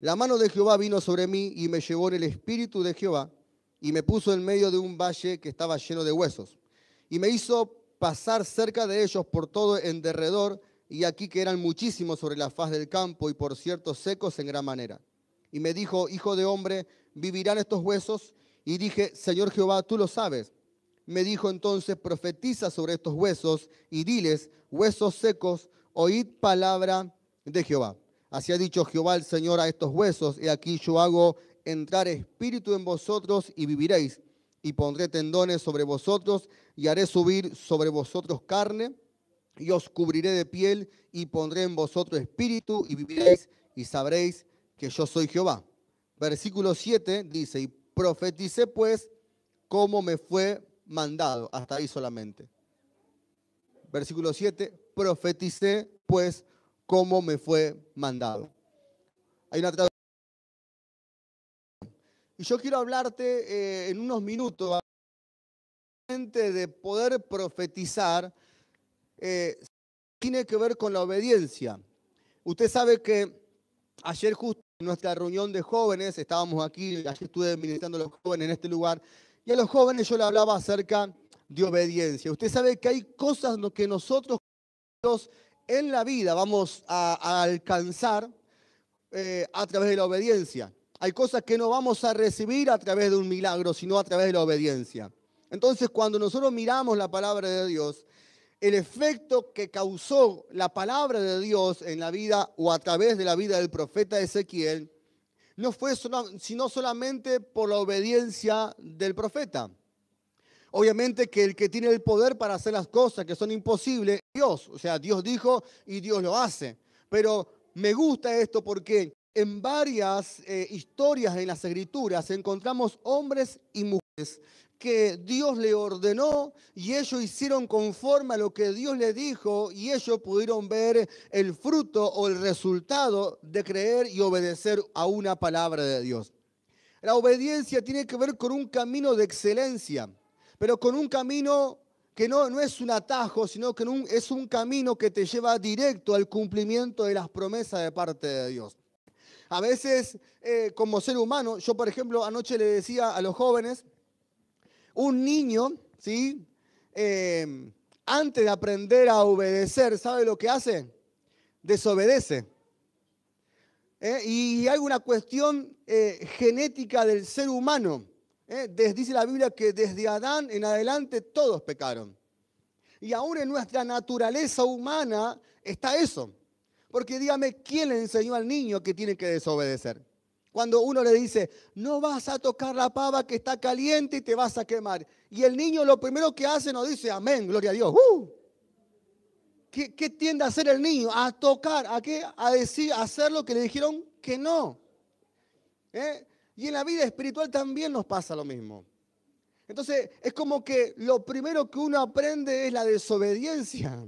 La mano de Jehová vino sobre mí y me llevó en el espíritu de Jehová y me puso en medio de un valle que estaba lleno de huesos. Y me hizo pasar cerca de ellos por todo en derredor, y aquí que eran muchísimos sobre la faz del campo y por cierto secos en gran manera. Y me dijo, hijo de hombre, ¿vivirán estos huesos? Y dije, Señor Jehová, tú lo sabes. Me dijo entonces, profetiza sobre estos huesos y diles, huesos secos, oíd palabra de Jehová. Así ha dicho Jehová el Señor a estos huesos, he aquí yo hago entrar espíritu en vosotros y viviréis, y pondré tendones sobre vosotros, y haré subir sobre vosotros carne, y os cubriré de piel, y pondré en vosotros espíritu, y viviréis, y sabréis que yo soy Jehová. Versículo 7 dice, y profeticé pues como me fue mandado, hasta ahí solamente. Versículo 7, profeticé pues como me fue mandado. Hay una traducción. Y yo quiero hablarte en unos minutos de poder profetizar, tiene que ver con la obediencia. Usted sabe que ayer justo en nuestra reunión de jóvenes, estábamos aquí, ayer estuve ministrando a los jóvenes en este lugar, y a los jóvenes yo le hablaba acerca de obediencia. Usted sabe que hay cosas que nosotros en la vida vamos a alcanzar a través de la obediencia. Hay cosas que no vamos a recibir a través de un milagro, sino a través de la obediencia. Entonces, cuando nosotros miramos la palabra de Dios, el efecto que causó la palabra de Dios en la vida o a través de la vida del profeta Ezequiel, no fue sino solamente por la obediencia del profeta. Obviamente que el que tiene el poder para hacer las cosas que son imposibles es Dios. O sea, Dios dijo y Dios lo hace. Pero me gusta esto porque en varias historias en las Escrituras encontramos hombres y mujeres que Dios le ordenó y ellos hicieron conforme a lo que Dios les dijo y ellos pudieron ver el fruto o el resultado de creer y obedecer a una palabra de Dios. La obediencia tiene que ver con un camino de excelencia, pero con un camino que no es un atajo, sino que es un camino que te lleva directo al cumplimiento de las promesas de parte de Dios. A veces, como ser humano, yo por ejemplo anoche le decía a los jóvenes, un niño, ¿sí? Antes de aprender a obedecer, ¿sabe lo que hace? Desobedece. Y hay una cuestión genética del ser humano. Dice la Biblia que desde Adán en adelante todos pecaron. Y aún en nuestra naturaleza humana está eso. Porque dígame, ¿quién le enseñó al niño que tiene que desobedecer? Cuando uno le dice, no vas a tocar la pava que está caliente y te vas a quemar. Y el niño lo primero que hace no dice, amén, gloria a Dios. ¿Qué tiende a hacer el niño? A tocar, ¿a qué? A decir, a hacer lo que le dijeron que no. Y en la vida espiritual también nos pasa lo mismo. Entonces, es como que lo primero que uno aprende es la desobediencia.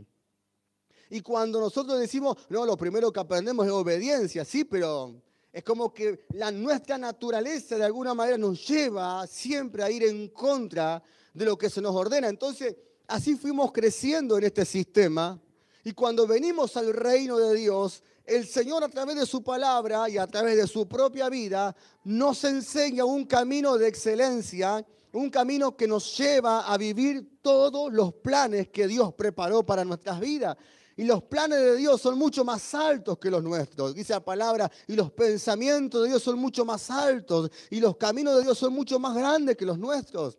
Y cuando nosotros decimos, no, lo primero que aprendemos es obediencia, sí, pero es como que nuestra naturaleza de alguna manera nos lleva siempre a ir en contra de lo que se nos ordena. Entonces, así fuimos creciendo en este sistema. Y cuando venimos al reino de Dios, el Señor a través de su palabra y a través de su propia vida nos enseña un camino de excelencia, un camino que nos lleva a vivir todos los planes que Dios preparó para nuestras vidas. Y los planes de Dios son mucho más altos que los nuestros. Dice la palabra, y los pensamientos de Dios son mucho más altos. Y los caminos de Dios son mucho más grandes que los nuestros.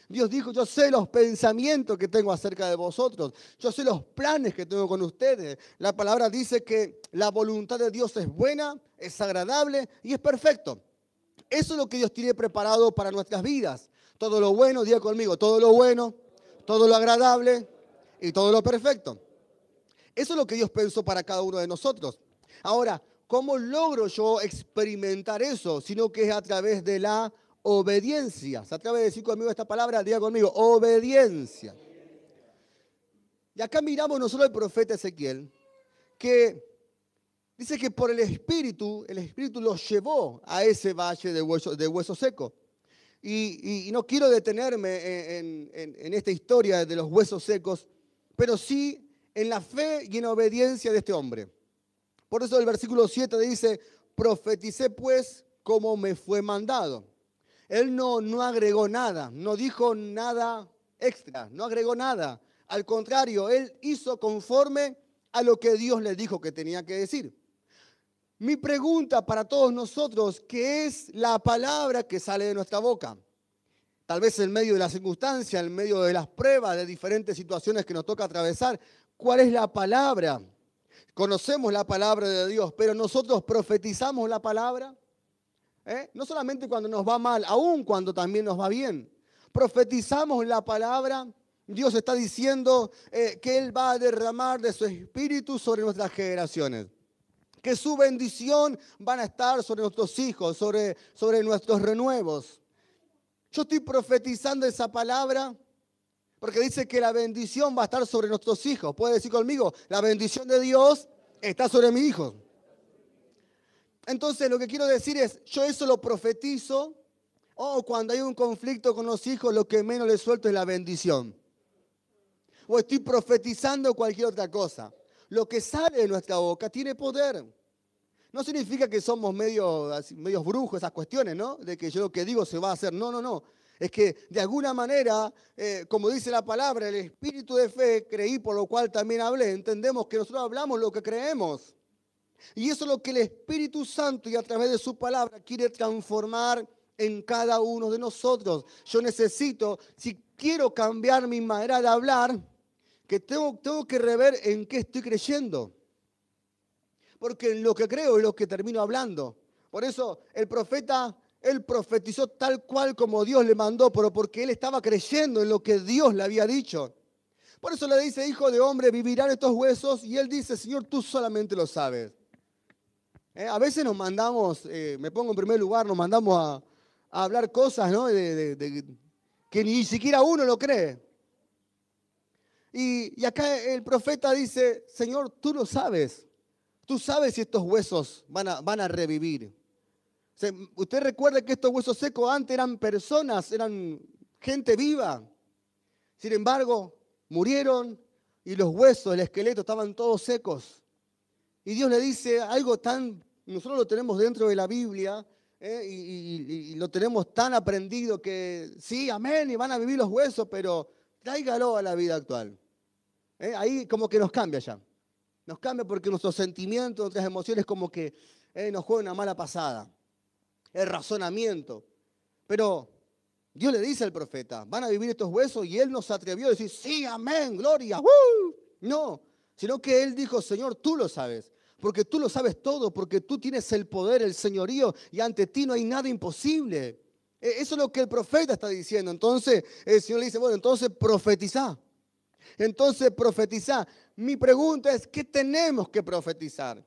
Dios dijo, yo sé los pensamientos que tengo acerca de vosotros. Yo sé los planes que tengo con ustedes. La palabra dice que la voluntad de Dios es buena, es agradable y es perfecto. Eso es lo que Dios tiene preparado para nuestras vidas. Todo lo bueno, diga conmigo, todo lo bueno, todo lo agradable y todo lo perfecto. Eso es lo que Dios pensó para cada uno de nosotros. Ahora, ¿cómo logro yo experimentar eso? Sino que es a través de la obediencia. ¿Se atreve a decir conmigo esta palabra? Diga conmigo, obediencia. Y acá miramos nosotros al profeta Ezequiel, que dice que por el Espíritu los llevó a ese valle de hueso seco. Y no quiero detenerme en esta historia de los huesos secos, pero sí en la fe y en obediencia de este hombre. Por eso el versículo 7 dice, profeticé pues como me fue mandado. Él no agregó nada, no dijo nada extra, no agregó nada. Al contrario, él hizo conforme a lo que Dios le dijo que tenía que decir. Mi pregunta para todos nosotros, ¿qué es la palabra que sale de nuestra boca? Tal vez en medio de las circunstancias, en medio de las pruebas, de diferentes situaciones que nos toca atravesar, ¿cuál es la palabra? Conocemos la palabra de Dios, pero nosotros profetizamos la palabra. No solamente cuando nos va mal, aún cuando también nos va bien. Profetizamos la palabra. Dios está diciendo que Él va a derramar de su espíritu sobre nuestras generaciones. Que su bendición van a estar sobre nuestros hijos, sobre nuestros renuevos. Yo estoy profetizando esa palabra porque dice que la bendición va a estar sobre nuestros hijos. ¿Puede decir conmigo? La bendición de Dios está sobre mis hijos. Entonces lo que quiero decir es, yo eso lo profetizo, o cuando hay un conflicto con los hijos, lo que menos les suelto es la bendición. O estoy profetizando cualquier otra cosa. Lo que sale de nuestra boca tiene poder. No significa que somos medios brujos, esas cuestiones, ¿no? De que yo lo que digo se va a hacer. No. Es que de alguna manera, como dice la palabra, el espíritu de fe, creí por lo cual también hablé, entendemos que nosotros hablamos lo que creemos. Y eso es lo que el Espíritu Santo y a través de su palabra quiere transformar en cada uno de nosotros. Yo necesito, si quiero cambiar mi manera de hablar, que tengo que rever en qué estoy creyendo. Porque en lo que creo es lo que termino hablando. Por eso el profeta, él profetizó tal cual como Dios le mandó, pero porque él estaba creyendo en lo que Dios le había dicho. Por eso le dice, hijo de hombre, ¿vivirán estos huesos? Y él dice, Señor, tú solamente lo sabes. A veces nos mandamos, me pongo en primer lugar, nos mandamos a hablar cosas, ¿no? Que ni siquiera uno lo cree. Y acá el profeta dice, Señor, tú lo sabes. Tú sabes si estos huesos van a revivir. O sea, usted recuerda que estos huesos secos antes eran personas, eran gente viva. Sin embargo, murieron y los huesos, el esqueleto estaban todos secos. Y Dios le dice algo nosotros lo tenemos dentro de la Biblia y lo tenemos tan aprendido que sí, amén, y van a vivir los huesos, pero tráigalo a la vida actual. Ahí como que nos cambia ya. Nos cambia porque nuestros sentimientos, nuestras emociones como que nos juegan una mala pasada. El razonamiento. Pero Dios le dice al profeta, van a vivir estos huesos, y él no se atrevió a decir, sí, amén, gloria, no, sino que él dijo, Señor, tú lo sabes, porque tú lo sabes todo, porque tú tienes el poder, el señorío, y ante ti no hay nada imposible. Eso es lo que el profeta está diciendo. Entonces el Señor le dice, bueno, entonces profetizá. Mi pregunta es, ¿qué tenemos que profetizar?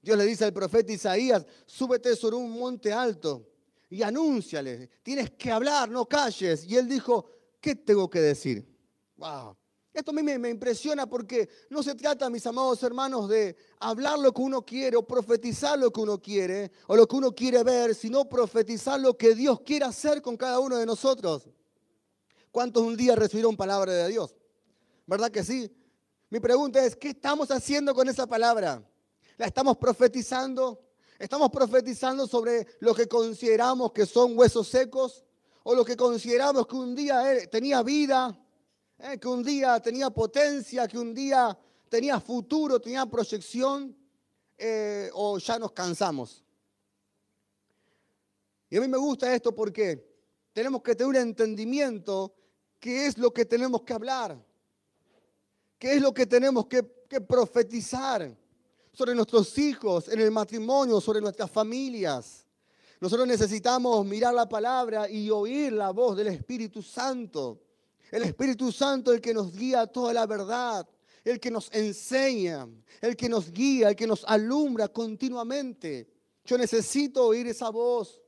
Dios le dice al profeta Isaías, súbete sobre un monte alto y anúnciale, tienes que hablar, no calles. Y él dijo, ¿qué tengo que decir? Wow. Esto a mí me impresiona porque no se trata, mis amados hermanos, de hablar lo que uno quiere o profetizar lo que uno quiere o lo que uno quiere ver, sino profetizar lo que Dios quiere hacer con cada uno de nosotros. ¿Cuántos un día recibieron palabra de Dios? ¿Verdad que sí? Mi pregunta es, ¿qué estamos haciendo con esa palabra? ¿La estamos profetizando? ¿Estamos profetizando sobre lo que consideramos que son huesos secos? ¿O lo que consideramos que un día tenía vida? Que un día tenía potencia, que un día tenía futuro, tenía proyección, o ya nos cansamos. Y a mí me gusta esto porque tenemos que tener un entendimiento qué es lo que tenemos que hablar, qué es lo que tenemos que profetizar sobre nuestros hijos, en el matrimonio, sobre nuestras familias. Nosotros necesitamos mirar la palabra y oír la voz del Espíritu Santo. El Espíritu Santo, el que nos guía a toda la verdad, el que nos enseña, el que nos guía, el que nos alumbra continuamente. Yo necesito oír esa voz.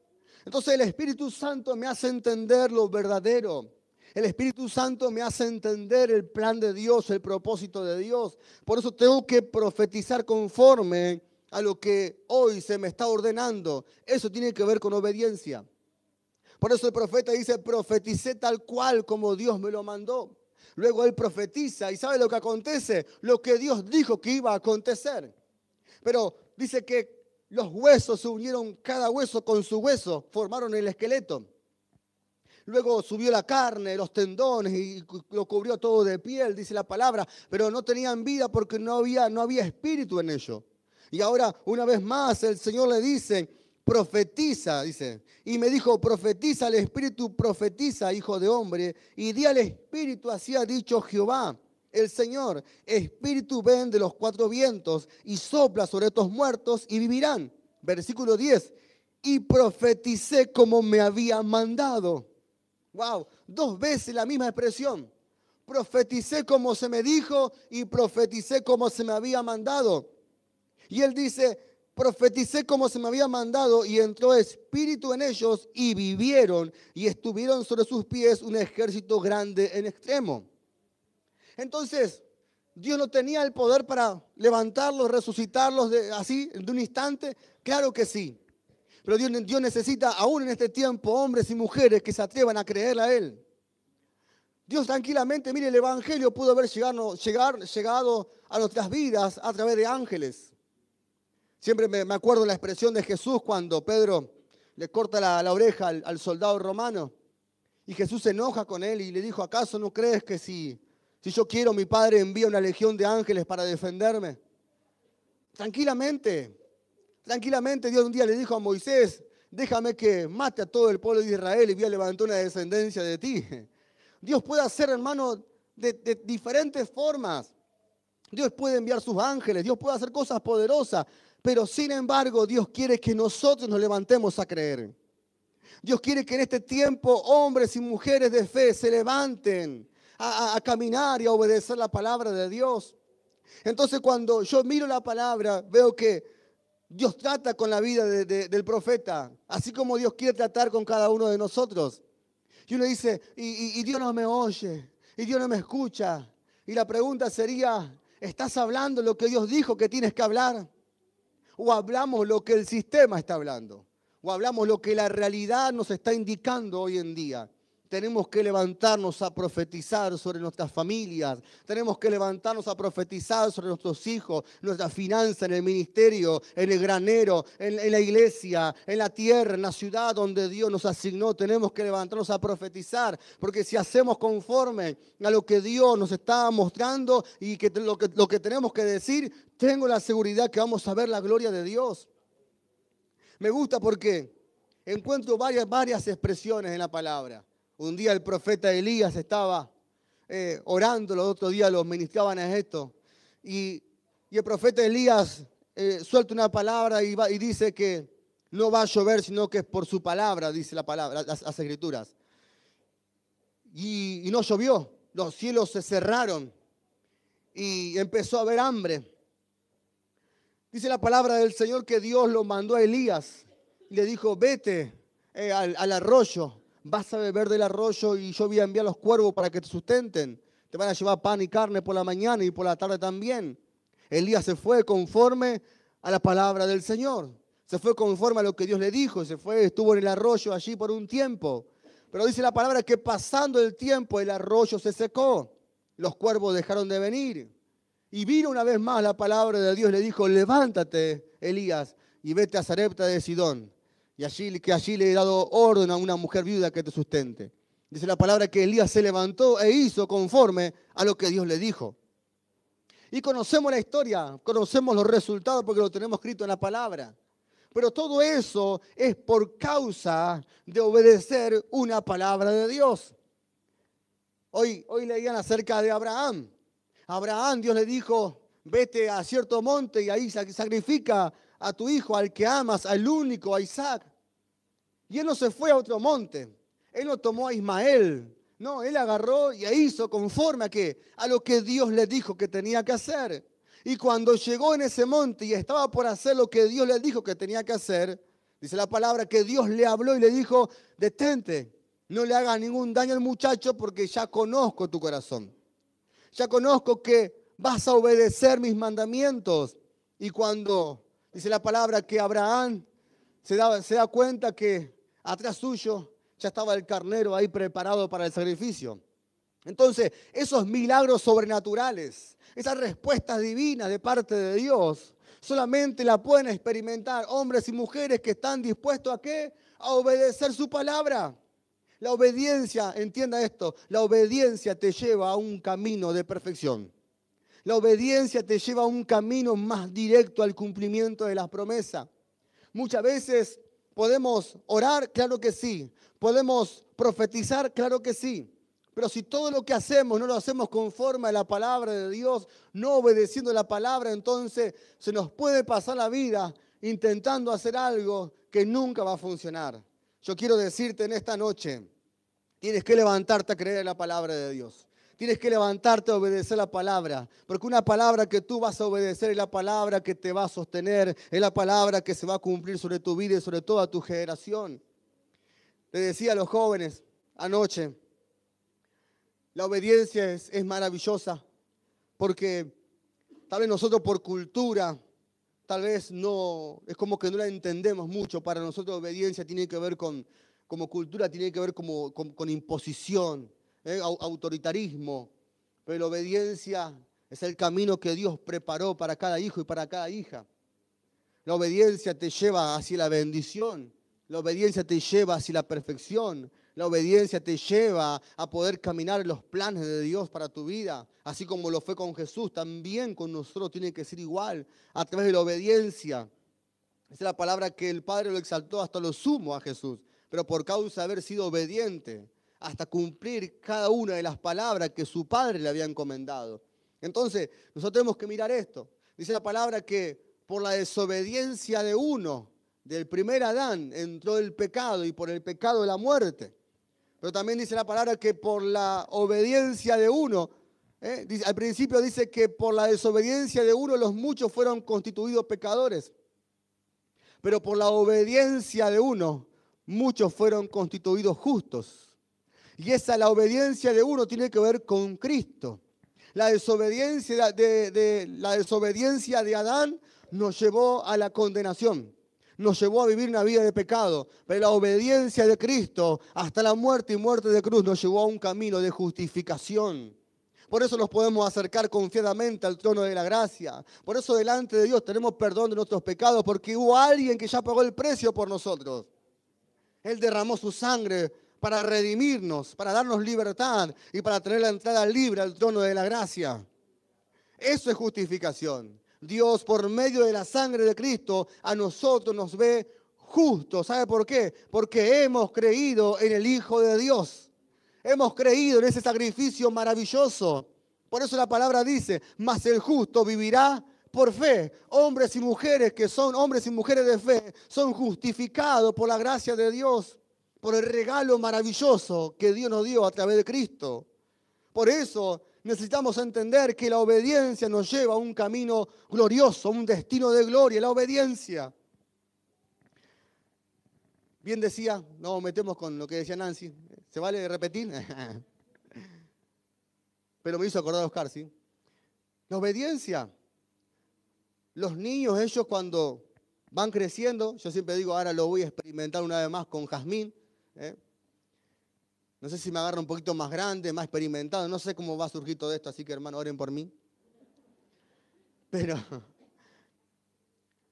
Entonces el Espíritu Santo me hace entender lo verdadero. El Espíritu Santo me hace entender el plan de Dios, el propósito de Dios. Por eso tengo que profetizar conforme a lo que hoy se me está ordenando. Eso tiene que ver con obediencia. Por eso el profeta dice, profeticé tal cual como Dios me lo mandó. Luego él profetiza y ¿sabe lo que acontece? Lo que Dios dijo que iba a acontecer. Pero dice que los huesos se unieron, cada hueso con su hueso, formaron el esqueleto. Luego subió la carne, los tendones y lo cubrió todo de piel, dice la palabra, pero no tenían vida porque no había espíritu en ellos. Y ahora, una vez más, el Señor le dice, profetiza, dice. Y me dijo, profetiza al espíritu, profetiza, hijo de hombre, y di al espíritu, así ha dicho Jehová, el Señor, espíritu ven de los cuatro vientos y sopla sobre estos muertos y vivirán. Versículo 10, y profeticé como me había mandado. Wow, 2 veces la misma expresión. Profeticé como se me dijo y profeticé como se me había mandado. Y él dice, profeticé como se me había mandado y entró espíritu en ellos y vivieron y estuvieron sobre sus pies un ejército grande en extremo. Entonces, ¿Dios no tenía el poder para levantarlos, resucitarlos así de un instante? Claro que sí. Pero Dios necesita, aún en este tiempo, hombres y mujeres que se atrevan a creerle a Él. Dios tranquilamente, mire, el Evangelio pudo haber llegado a nuestras vidas a través de ángeles. Siempre me acuerdo la expresión de Jesús cuando Pedro le corta la oreja al soldado romano. Y Jesús se enoja con él y le dijo, ¿acaso no crees que si yo quiero, mi Padre envía una legión de ángeles para defenderme? Tranquilamente Dios un día le dijo a Moisés, déjame que mate a todo el pueblo de Israel y voy a levantar una descendencia de ti. Dios puede hacer, hermano, de diferentes formas. Dios puede enviar sus ángeles, Dios puede hacer cosas poderosas, pero sin embargo Dios quiere que nosotros nos levantemos a creer. Dios quiere que en este tiempo hombres y mujeres de fe se levanten a caminar y a obedecer la palabra de Dios. Entonces cuando yo miro la palabra, veo que Dios trata con la vida del profeta, así como Dios quiere tratar con cada uno de nosotros. Y uno dice, y Dios no me oye, y Dios no me escucha. Y la pregunta sería, ¿estás hablando lo que Dios dijo que tienes que hablar? ¿O hablamos lo que el sistema está hablando? ¿O hablamos lo que la realidad nos está indicando hoy en día? Tenemos que levantarnos a profetizar sobre nuestras familias. Tenemos que levantarnos a profetizar sobre nuestros hijos, nuestra finanza, en el ministerio, en el granero, en la iglesia, en la tierra, en la ciudad donde Dios nos asignó. Tenemos que levantarnos a profetizar, porque si hacemos conforme a lo que Dios nos está mostrando y que lo que tenemos que decir, tengo la seguridad que vamos a ver la gloria de Dios. Me gusta porque encuentro varias expresiones en la palabra. Un día el profeta Elías estaba orando, el otro día los ministraban a esto. Y el profeta Elías suelta una palabra y dice que no va a llover, sino que es por su palabra, dice la palabra, las escrituras. Y no llovió, los cielos se cerraron y empezó a haber hambre. Dice la palabra del Señor que Dios lo mandó a Elías y le dijo, vete al arroyo. Vas a beber del arroyo y yo voy a enviar los cuervos para que te sustenten. Te van a llevar pan y carne por la mañana y por la tarde también. Elías se fue conforme a la palabra del Señor. Se fue conforme a lo que Dios le dijo. Estuvo en el arroyo allí por un tiempo. Pero dice la palabra que pasando el tiempo el arroyo se secó. Los cuervos dejaron de venir. Y vino una vez más la palabra de Dios. Le dijo, levántate, Elías, y vete a Sarepta de Sidón. Y allí le he dado orden a una mujer viuda que te sustente. Dice la palabra que Elías se levantó e hizo conforme a lo que Dios le dijo. Y conocemos la historia, conocemos los resultados porque lo tenemos escrito en la palabra. Pero todo eso es por causa de obedecer una palabra de Dios. Hoy leían acerca de Abraham. Abraham, Dios le dijo, vete a cierto monte y ahí sacrifica a tu hijo, al que amas, al único, a Isaac. Y él no se fue a otro monte. Él no tomó a Ismael. No, él agarró y hizo conforme a ¿qué? A lo que Dios le dijo que tenía que hacer. Y cuando llegó en ese monte y estaba por hacer lo que Dios le dijo que tenía que hacer, dice la palabra que Dios le habló y le dijo, detente, no le hagas ningún daño al muchacho porque ya conozco tu corazón. Ya conozco que vas a obedecer mis mandamientos. Y cuando dice la palabra que Abraham se da cuenta que atrás suyo ya estaba el carnero ahí preparado para el sacrificio. Entonces, esos milagros sobrenaturales, esas respuestas divinas de parte de Dios, solamente la pueden experimentar hombres y mujeres que están dispuestos ¿a qué? A obedecer su palabra. La obediencia, entienda esto, la obediencia te lleva a un camino de perfección. La obediencia te lleva a un camino más directo al cumplimiento de las promesas. Muchas veces podemos orar, claro que sí. Podemos profetizar, claro que sí. Pero si todo lo que hacemos no lo hacemos conforme a la palabra de Dios, no obedeciendo la palabra, entonces se nos puede pasar la vida intentando hacer algo que nunca va a funcionar. Yo quiero decirte en esta noche, tienes que levantarte a creer en la palabra de Dios. Tienes que levantarte a obedecer la palabra, porque una palabra que tú vas a obedecer es la palabra que te va a sostener, es la palabra que se va a cumplir sobre tu vida y sobre toda tu generación. Le decía a los jóvenes anoche, la obediencia es maravillosa, porque tal vez nosotros por cultura, tal vez no, es como que no la entendemos mucho. Para nosotros obediencia tiene que ver como cultura, tiene que ver con imposición, autoritarismo. Pero la obediencia es el camino que Dios preparó para cada hijo y para cada hija. La obediencia te lleva hacia la bendición. La obediencia te lleva hacia la perfección. La obediencia te lleva a poder caminar en los planes de Dios para tu vida. Así como lo fue con Jesús, también con nosotros tiene que ser igual. A través de la obediencia. Esa es la palabra que el Padre lo exaltó hasta lo sumo a Jesús. Pero por causa de haber sido obediente, hasta cumplir cada una de las palabras que su Padre le había encomendado. Entonces, nosotros tenemos que mirar esto. Dice la palabra que por la desobediencia de uno, del primer Adán, entró el pecado y por el pecado la muerte. Pero también dice la palabra que por la obediencia de uno, al principio dice que por la desobediencia de uno los muchos fueron constituidos pecadores. Pero por la obediencia de uno, muchos fueron constituidos justos. Y la obediencia de uno tiene que ver con Cristo. La desobediencia de Adán nos llevó a la condenación. Nos llevó a vivir una vida de pecado, pero la obediencia de Cristo hasta la muerte y muerte de cruz nos llevó a un camino de justificación. Por eso nos podemos acercar confiadamente al trono de la gracia. Por eso delante de Dios tenemos perdón de nuestros pecados, porque hubo alguien que ya pagó el precio por nosotros. Él derramó su sangre para redimirnos, para darnos libertad y para tener la entrada libre al trono de la gracia. Eso es justificación. Dios, por medio de la sangre de Cristo, a nosotros nos ve justos. ¿Sabe por qué? Porque hemos creído en el Hijo de Dios. Hemos creído en ese sacrificio maravilloso. Por eso la palabra dice, mas el justo vivirá por fe. Hombres y mujeres que son hombres y mujeres de fe son justificados por la gracia de Dios, por el regalo maravilloso que Dios nos dio a través de Cristo. Por eso necesitamos entender que la obediencia nos lleva a un camino glorioso, un destino de gloria, la obediencia. Bien decía, nos metemos con lo que decía Nancy, ¿se vale repetir? Pero me hizo acordar a Oscar, ¿sí? La obediencia. Los niños, ellos cuando van creciendo, yo siempre digo, ahora lo voy a experimentar una vez más con Jazmín, No sé si me agarra un poquito más grande, más experimentado. No sé cómo va a surgir todo esto, así que hermano, oren por mí. Pero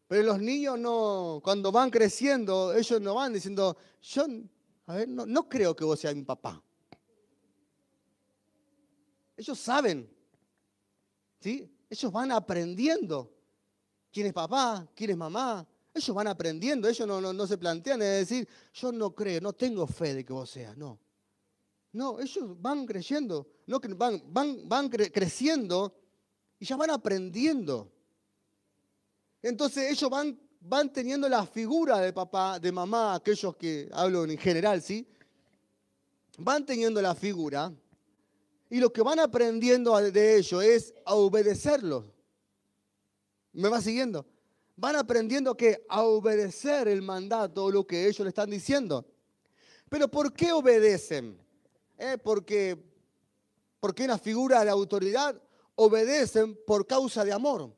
los niños no, cuando van creciendo, ellos no van diciendo, yo, no creo que vos seas mi papá. Ellos saben, ¿sí? Ellos van aprendiendo quién es papá, quién es mamá. Ellos van aprendiendo, ellos no se plantean de decir, yo no creo, no tengo fe de que vos seas, no. No, ellos van creciendo, van creciendo y ya van aprendiendo. Entonces ellos van teniendo la figura de papá, de mamá, aquellos que hablo en general, ¿sí? Van teniendo la figura y lo que van aprendiendo de ellos es a obedecerlos. ¿Me va siguiendo? Van aprendiendo a obedecer el mandato o lo que ellos le están diciendo. Pero ¿por qué obedecen? Porque una figura de autoridad obedecen por causa de amor.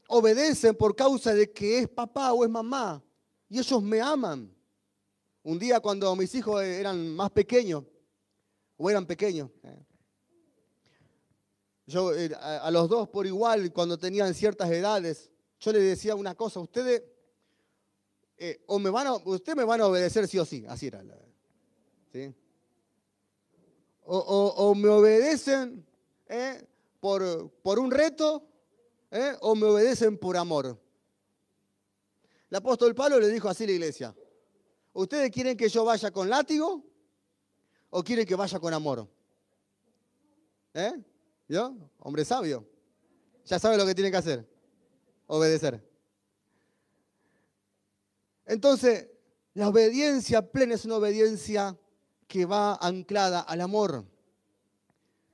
Obedecen por causa de que es papá o es mamá. Y ellos me aman. Un día cuando mis hijos eran más pequeños, o eran pequeños, Yo a los dos por igual, cuando tenían ciertas edades, yo les decía una cosa, ustedes ustedes me van a obedecer sí o sí, así era. ¿Sí? O me obedecen por un reto, o me obedecen por amor. El apóstol Pablo le dijo así a la iglesia, ¿ustedes quieren que yo vaya con látigo o quieren que vaya con amor? ¿Yo? Hombre sabio. Ya sabe lo que tiene que hacer. Obedecer. Entonces, la obediencia plena es una obediencia que va anclada al amor.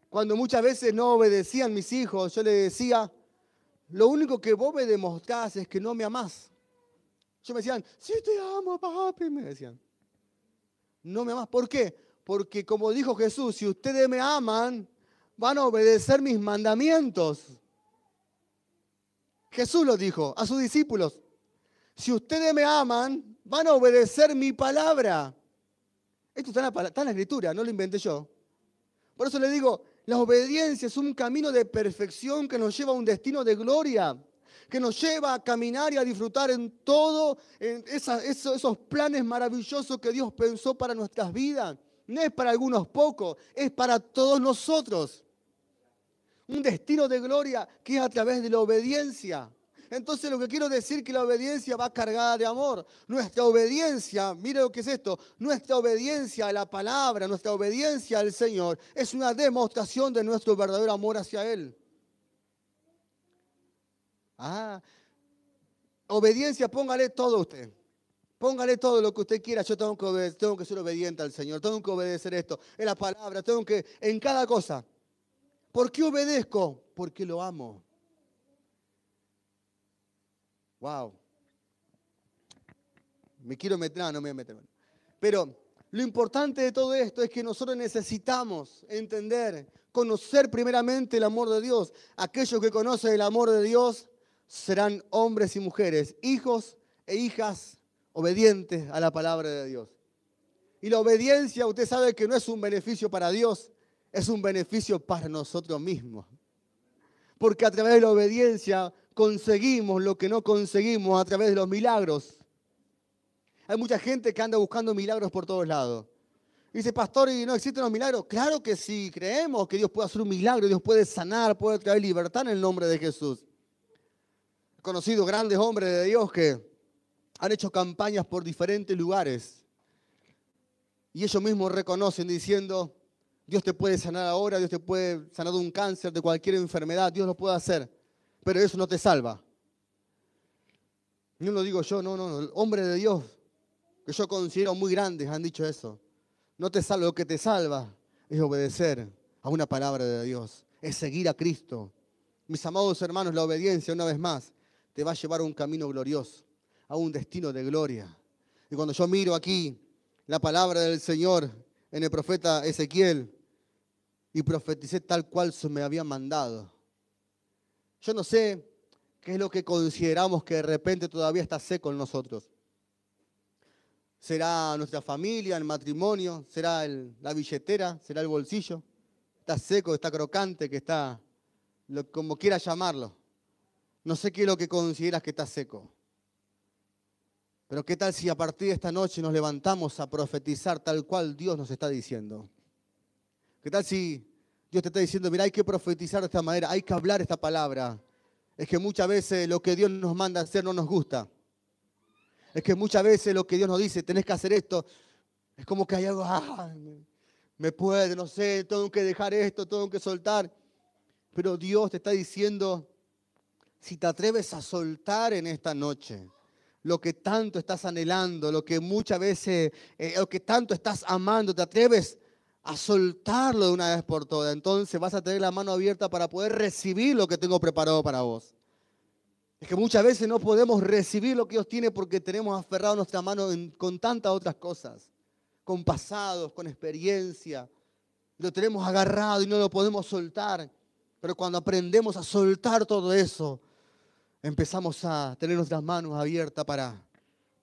Cuando muchas veces no obedecían mis hijos, yo les decía, lo único que vos me demostrás es que no me amás. Yo me decían, sí te amo, papi, me decían. No me amás. ¿Por qué? Porque como dijo Jesús, si ustedes me aman, van a obedecer mis mandamientos. Jesús lo dijo a sus discípulos. Si ustedes me aman, van a obedecer mi palabra. Esto está en la Escritura, no lo inventé yo. Por eso le digo, la obediencia es un camino de perfección que nos lleva a un destino de gloria, que nos lleva a caminar y a disfrutar en todo, en esos planes maravillosos que Dios pensó para nuestras vidas. No es para algunos pocos, es para todos nosotros. Un destino de gloria que es a través de la obediencia. Entonces lo que quiero decir es que la obediencia va cargada de amor. Nuestra obediencia, mire lo que es esto, nuestra obediencia a la palabra, nuestra obediencia al Señor es una demostración de nuestro verdadero amor hacia Él. Obediencia, póngale todo usted. Póngale todo lo que usted quiera. Yo tengo que ser obediente al Señor, tengo que obedecer esto, en la palabra, en cada cosa. ¿Por qué obedezco? Porque lo amo. Wow. Me quiero meter, no me voy a meter. Pero lo importante de todo esto es que nosotros necesitamos entender, conocer primeramente el amor de Dios. Aquellos que conocen el amor de Dios serán hombres y mujeres, hijos e hijas obedientes a la palabra de Dios. Y la obediencia, usted sabe que no es un beneficio para Dios, es un beneficio para nosotros mismos. Porque a través de la obediencia conseguimos lo que no conseguimos a través de los milagros. Hay mucha gente que anda buscando milagros por todos lados. Dice, pastor, ¿y no existen los milagros? Claro que sí, creemos que Dios puede hacer un milagro, Dios puede sanar, puede traer libertad en el nombre de Jesús. He conocido grandes hombres de Dios que han hecho campañas por diferentes lugares. Y ellos mismos reconocen diciendo, Dios te puede sanar ahora, Dios te puede sanar de un cáncer, de cualquier enfermedad, Dios lo puede hacer, pero eso no te salva. No lo digo yo, no, el hombre de Dios, que yo considero muy grandes, han dicho eso. No te salva, lo que te salva es obedecer a una palabra de Dios, es seguir a Cristo. Mis amados hermanos, la obediencia, una vez más, te va a llevar a un camino glorioso, a un destino de gloria. Y cuando yo miro aquí la palabra del Señor en el profeta Ezequiel, y profeticé tal cual se me había mandado. Yo no sé qué es lo que consideramos que de repente todavía está seco en nosotros. ¿Será nuestra familia, el matrimonio? ¿Será la billetera? ¿Será el bolsillo? Está seco, está crocante, que está, como quiera llamarlo. No sé qué es lo que consideras que está seco. Pero ¿qué tal si a partir de esta noche nos levantamos a profetizar tal cual Dios nos está diciendo? ¿Qué tal si Dios te está diciendo, mira, hay que profetizar de esta manera, hay que hablar esta palabra? Es que muchas veces lo que Dios nos manda hacer no nos gusta. Es que muchas veces lo que Dios nos dice, tenés que hacer esto, es como que hay algo, me puede, no sé, tengo que dejar esto, tengo que soltar. Pero Dios te está diciendo, si te atreves a soltar en esta noche lo que tanto estás anhelando, lo que muchas veces, lo que tanto estás amando, te atreves a soltarlo de una vez por todas, entonces vas a tener la mano abierta para poder recibir lo que tengo preparado para vos. Es que muchas veces no podemos recibir lo que Dios tiene porque tenemos aferrado nuestra mano con tantas otras cosas, con pasados, con experiencia. Lo tenemos agarrado y no lo podemos soltar. Pero cuando aprendemos a soltar todo eso, empezamos a tener nuestras manos abiertas para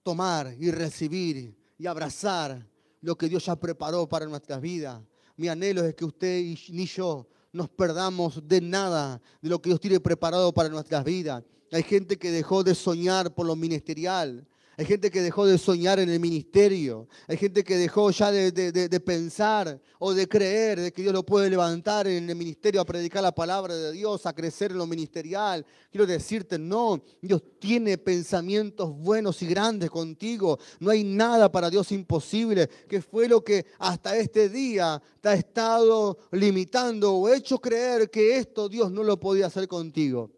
tomar y recibir y abrazar lo que Dios ya preparó para nuestras vidas. Mi anhelo es que usted ni yo nos perdamos de nada de lo que Dios tiene preparado para nuestras vidas. Hay gente que dejó de soñar por lo ministerial. Hay gente que dejó de soñar en el ministerio. Hay gente que dejó ya de pensar o de creer de que Dios lo puede levantar en el ministerio a predicar la palabra de Dios, a crecer en lo ministerial. Quiero decirte, no, Dios tiene pensamientos buenos y grandes contigo. No hay nada para Dios imposible, que fue lo que hasta este día te ha estado limitando o hecho creer que esto Dios no lo podía hacer contigo.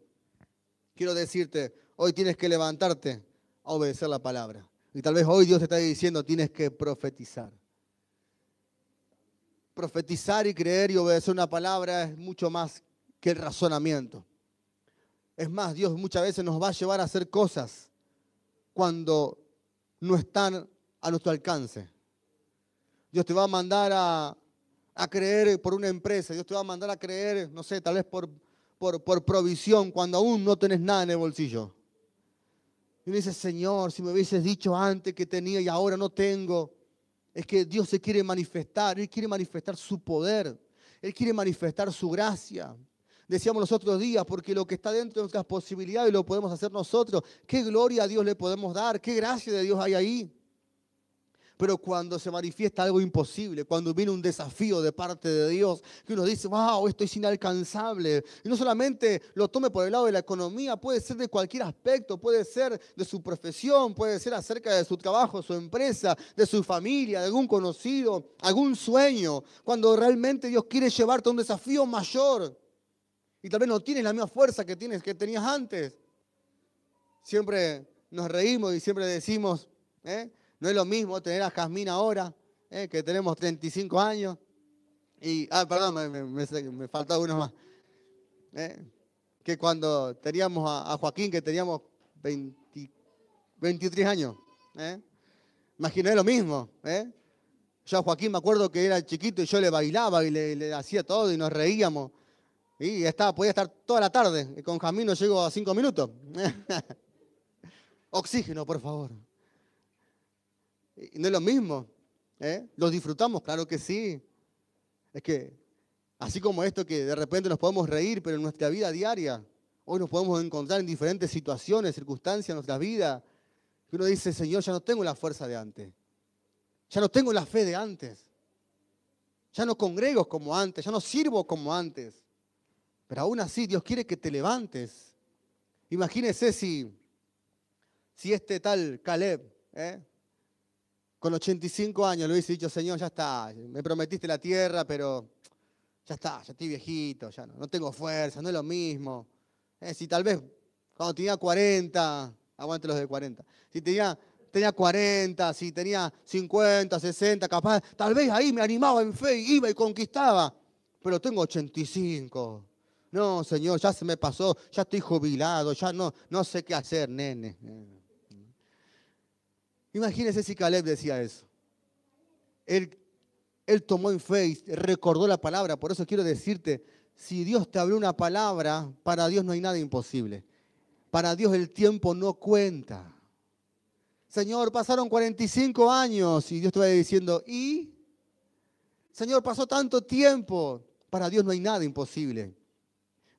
Quiero decirte, hoy tienes que levantarte a obedecer la palabra. Y tal vez hoy Dios te está diciendo, tienes que profetizar. Profetizar y creer y obedecer una palabra es mucho más que el razonamiento. Es más, Dios muchas veces nos va a llevar a hacer cosas cuando no están a nuestro alcance. Dios te va a mandar a creer por una empresa. Dios te va a mandar a creer, no sé, tal vez por provisión, cuando aún no tenés nada en el bolsillo. Y uno dice, Señor, si me hubieses dicho antes que tenía y ahora no tengo. Es que Dios se quiere manifestar, Él quiere manifestar su poder, Él quiere manifestar su gracia. Decíamos los otros días, porque lo que está dentro de nuestras posibilidades lo podemos hacer nosotros. Qué gloria a Dios le podemos dar, qué gracia de Dios hay ahí. Pero cuando se manifiesta algo imposible, cuando viene un desafío de parte de Dios, que uno dice, wow, esto es inalcanzable. Y no solamente lo tome por el lado de la economía, puede ser de cualquier aspecto, puede ser de su profesión, puede ser acerca de su trabajo, su empresa, de su familia, de algún conocido, algún sueño. Cuando realmente Dios quiere llevarte a un desafío mayor y tal vez no tienes la misma fuerza que tenías antes. Siempre nos reímos y siempre decimos, no es lo mismo tener a Jazmín ahora, que tenemos 35 años. Perdón, me faltaba uno más. Que cuando teníamos a Joaquín, que teníamos 23 años. Imaginé lo mismo. Yo a Joaquín me acuerdo que era chiquito y yo le bailaba y le hacía todo y nos reíamos. Y podía estar toda la tarde. Con Jazmín no llego a 5 minutos. Oxígeno, por favor. Y no es lo mismo, ¿Los disfrutamos? Claro que sí. Es que, así como esto que de repente nos podemos reír, pero en nuestra vida diaria, hoy nos podemos encontrar en diferentes situaciones, circunstancias en nuestra vida, que uno dice, Señor, ya no tengo la fuerza de antes. Ya no tengo la fe de antes. Ya no congrego como antes, ya no sirvo como antes. Pero aún así, Dios quiere que te levantes. Imagínese si este tal Caleb, con 85 años le hubiese dicho, Señor, ya está, me prometiste la tierra, pero ya está, ya estoy viejito, ya no tengo fuerza, no es lo mismo. Si tal vez cuando tenía 40, aguante los de 40, si tenía 40, si tenía 50, 60, capaz, tal vez ahí me animaba en fe, iba y conquistaba, pero tengo 85. No, Señor, ya se me pasó, ya estoy jubilado, ya no sé qué hacer, nene. Imagínense si Caleb decía eso. Él tomó en fe y recordó la palabra. Por eso quiero decirte, si Dios te abrió una palabra, para Dios no hay nada imposible. Para Dios el tiempo no cuenta. Señor, pasaron 45 años y Dios te va diciendo, ¿y? Señor, pasó tanto tiempo. Para Dios no hay nada imposible.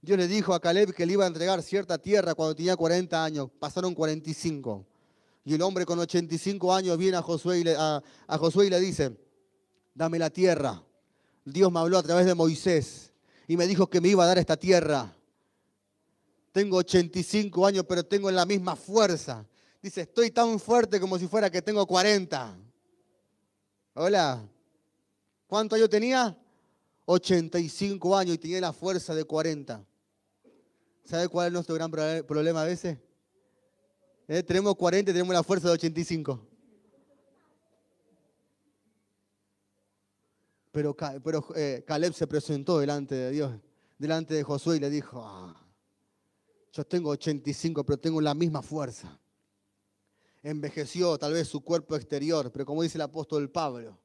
Dios le dijo a Caleb que le iba a entregar cierta tierra cuando tenía 40 años. Pasaron 45. Y el hombre con 85 años viene a Josué y le dice, dame la tierra. Dios me habló a través de Moisés y me dijo que me iba a dar esta tierra. Tengo 85 años, pero tengo la misma fuerza. Dice, estoy tan fuerte como si fuera que tengo 40. Hola. ¿Cuántos años tenía? 85 años y tenía la fuerza de 40. ¿Sabe cuál es nuestro gran problema a veces? Tenemos 40 y tenemos la fuerza de 85. Pero Caleb se presentó delante de Dios, delante de Josué y le dijo, yo tengo 85, pero tengo la misma fuerza. Envejeció tal vez su cuerpo exterior, pero como dice el apóstol Pablo,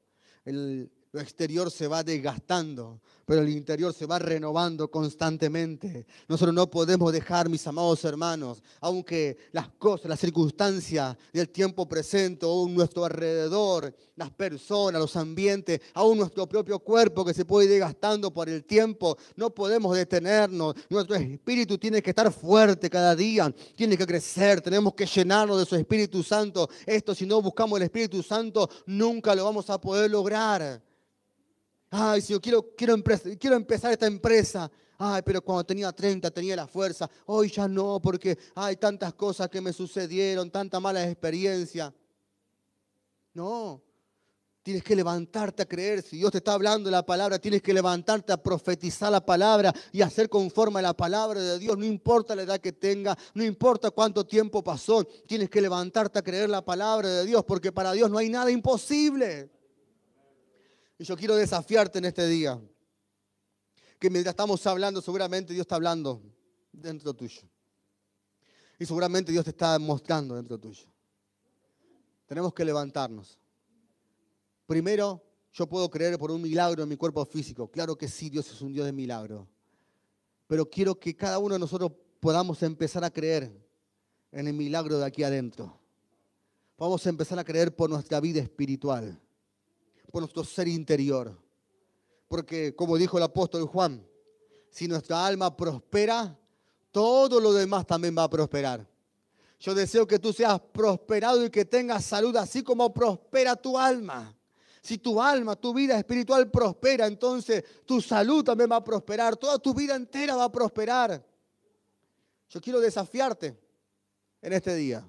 Lo exterior se va desgastando, pero el interior se va renovando constantemente. Nosotros no podemos dejar, mis amados hermanos, aunque las cosas, las circunstancias del tiempo presente, aún nuestro alrededor, las personas, los ambientes, aún nuestro propio cuerpo que se puede ir desgastando por el tiempo, no podemos detenernos. Nuestro espíritu tiene que estar fuerte cada día, tiene que crecer, tenemos que llenarnos de su Espíritu Santo. Esto, si no buscamos el Espíritu Santo, nunca lo vamos a poder lograr. Ay, Señor, quiero empezar esta empresa. Ay, pero cuando tenía 30 tenía la fuerza. Hoy ya no, porque hay tantas cosas que me sucedieron, tantas malas experiencias. No, tienes que levantarte a creer. Si Dios te está hablando de la palabra, tienes que levantarte a profetizar la palabra y hacer conforme a la palabra de Dios. No importa la edad que tenga, no importa cuánto tiempo pasó. Tienes que levantarte a creer la palabra de Dios, porque para Dios no hay nada imposible. Y yo quiero desafiarte en este día, que mientras estamos hablando, seguramente Dios está hablando dentro tuyo. Y seguramente Dios te está mostrando dentro tuyo. Tenemos que levantarnos. Primero, yo puedo creer por un milagro en mi cuerpo físico. Claro que sí, Dios es un Dios de milagro. Pero quiero que cada uno de nosotros podamos empezar a creer en el milagro de aquí adentro. Vamos a empezar a creer por nuestra vida espiritual, por nuestro ser interior. Porque, como dijo el apóstol Juan, si nuestra alma prospera, todo lo demás también va a prosperar. Yo deseo que tú seas prosperado y que tengas salud, así como prospera tu alma. Si tu alma, tu vida espiritual prospera, entonces tu salud también va a prosperar. Toda tu vida entera va a prosperar. Yo quiero desafiarte en este día.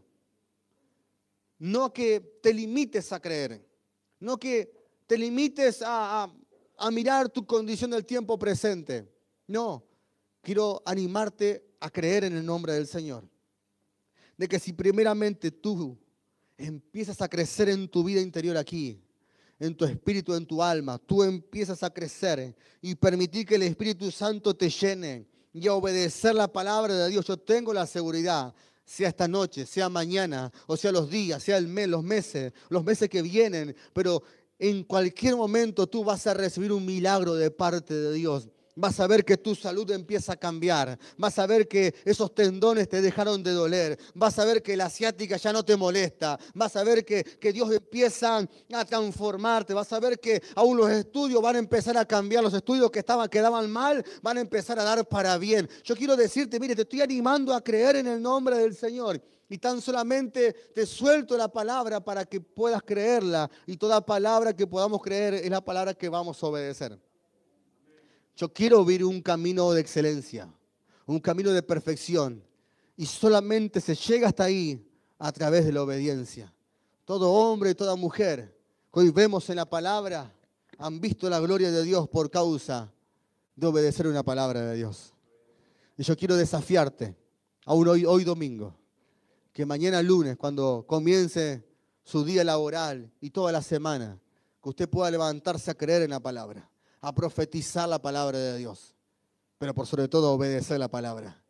No que te limites a creer. No que te limites a mirar tu condición del tiempo presente. No, quiero animarte a creer en el nombre del Señor. De que si primeramente tú empiezas a crecer en tu vida interior aquí, en tu espíritu, en tu alma, tú empiezas a crecer y permitir que el Espíritu Santo te llene y a obedecer la palabra de Dios. Yo tengo la seguridad, sea esta noche, sea mañana, o sea los días, sea el mes, los meses que vienen, pero en cualquier momento tú vas a recibir un milagro de parte de Dios. Vas a ver que tu salud empieza a cambiar. Vas a ver que esos tendones te dejaron de doler. Vas a ver que la ciática ya no te molesta. Vas a ver que Dios empieza a transformarte. Vas a ver que aún los estudios van a empezar a cambiar. Los estudios que daban mal van a empezar a dar para bien. Yo quiero decirte, mire, te estoy animando a creer en el nombre del Señor. Y tan solamente te suelto la palabra para que puedas creerla. Y toda palabra que podamos creer es la palabra que vamos a obedecer. Yo quiero vivir un camino de excelencia, un camino de perfección. Y solamente se llega hasta ahí a través de la obediencia. Todo hombre y toda mujer que hoy vemos en la palabra han visto la gloria de Dios por causa de obedecer una palabra de Dios. Y yo quiero desafiarte, aún hoy domingo, que mañana lunes, cuando comience su día laboral y toda la semana, que usted pueda levantarse a creer en la palabra, a profetizar la palabra de Dios, pero por sobre todo a obedecer la palabra.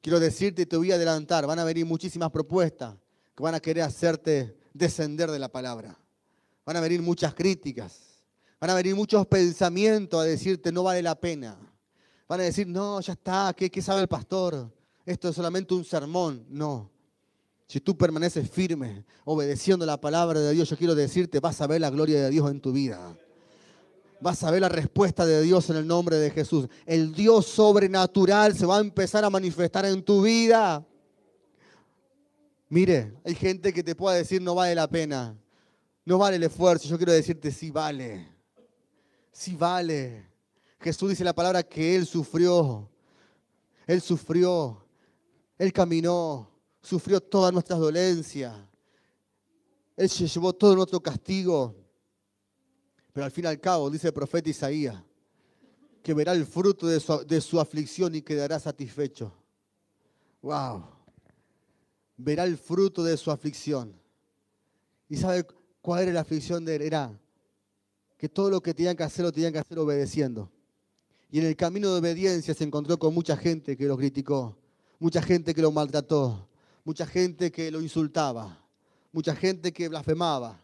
Quiero decirte y te voy a adelantar, van a venir muchísimas propuestas que van a querer hacerte descender de la palabra. Van a venir muchas críticas, van a venir muchos pensamientos a decirte no vale la pena. Van a decir, no, ya está, ¿qué sabe el pastor? Esto es solamente un sermón. No. Si tú permaneces firme, obedeciendo la palabra de Dios, yo quiero decirte, vas a ver la gloria de Dios en tu vida. Vas a ver la respuesta de Dios en el nombre de Jesús. El Dios sobrenatural se va a empezar a manifestar en tu vida. Mire, hay gente que te pueda decir no vale la pena, no vale el esfuerzo. Yo quiero decirte sí vale, sí vale. Jesús dice la palabra que Él sufrió, Él caminó, sufrió todas nuestras dolencias. Él se llevó todo nuestro castigo. Pero al fin y al cabo, dice el profeta Isaías, que verá el fruto de su aflicción y quedará satisfecho. ¡Wow! Verá el fruto de su aflicción. ¿Y sabe cuál era la aflicción de él? Era que todo lo que tenían que hacer, lo tenían que hacer obedeciendo. Y en el camino de obediencia se encontró con mucha gente que lo criticó, mucha gente que lo maltrató, mucha gente que lo insultaba, mucha gente que blasfemaba.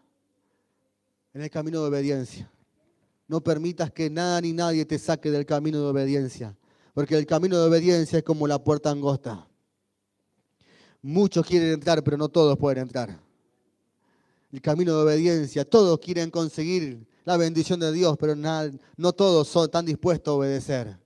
En el camino de obediencia. No permitas que nada ni nadie te saque del camino de obediencia, porque el camino de obediencia es como la puerta angosta. Muchos quieren entrar, pero no todos pueden entrar. El camino de obediencia, todos quieren conseguir la bendición de Dios, pero no todos están dispuestos a obedecer.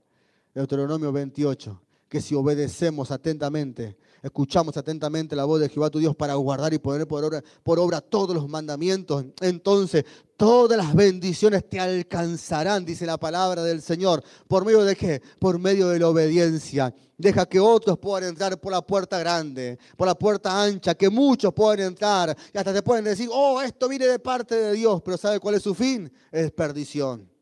Deuteronomio 28, que si obedecemos atentamente, escuchamos atentamente la voz de Jehová tu Dios para guardar y poner por obra todos los mandamientos, entonces todas las bendiciones te alcanzarán, dice la palabra del Señor. ¿Por medio de qué? Por medio de la obediencia. Deja que otros puedan entrar por la puerta grande, por la puerta ancha, que muchos puedan entrar. Y hasta te pueden decir, oh, esto viene de parte de Dios, pero ¿sabe cuál es su fin? Es perdición.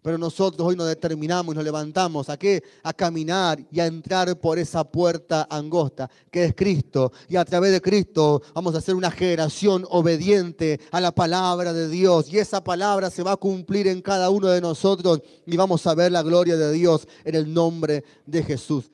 Pero nosotros hoy nos determinamos y nos levantamos ¿a qué? A caminar y a entrar por esa puerta angosta que es Cristo. Y a través de Cristo vamos a ser una generación obediente a la palabra de Dios. Y esa palabra se va a cumplir en cada uno de nosotros y vamos a ver la gloria de Dios en el nombre de Jesús.